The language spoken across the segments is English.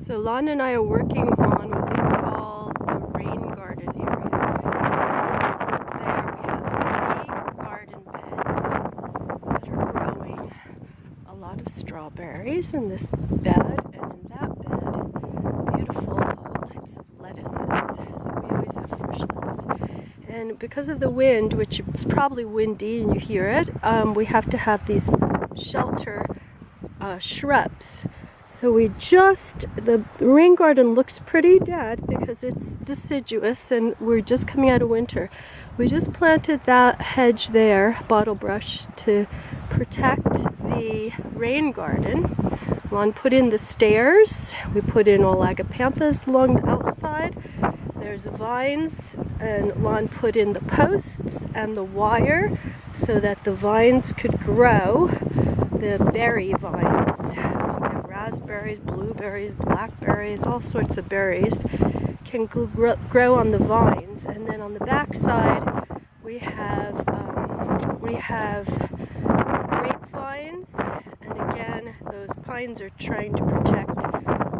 So Lon and I are working on what we call the rain garden area. So this is up there. We have 3 garden beds that are growing a lot of strawberries in this bed, and in that bed, beautiful all types of lettuces. So we always have fresh lettuce. And because of the wind, which it's probably windy and you hear it, we have to have these shelter shrubs. So the rain garden looks pretty dead because it's deciduous and we're just coming out of winter. We just planted that hedge there, bottle brush, to protect the rain garden. Lon put in the stairs. We put in all agapanthus along the outside. There's vines, and Lon put in the posts and the wire so that the vines could grow, the berry vines. So we have raspberries, blueberries, blackberries, all sorts of berries can grow on the vines. And then on the back side we have grapevines, and again those pines are trying to protect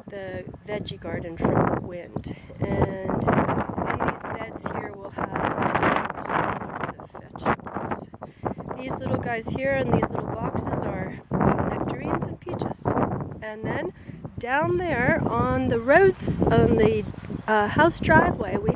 the veggie garden from the wind. And in these beds here we'll have lots of vegetables. These little guys here in these little boxes are nectarines and peaches. And then down there on the roads, on the house driveway, we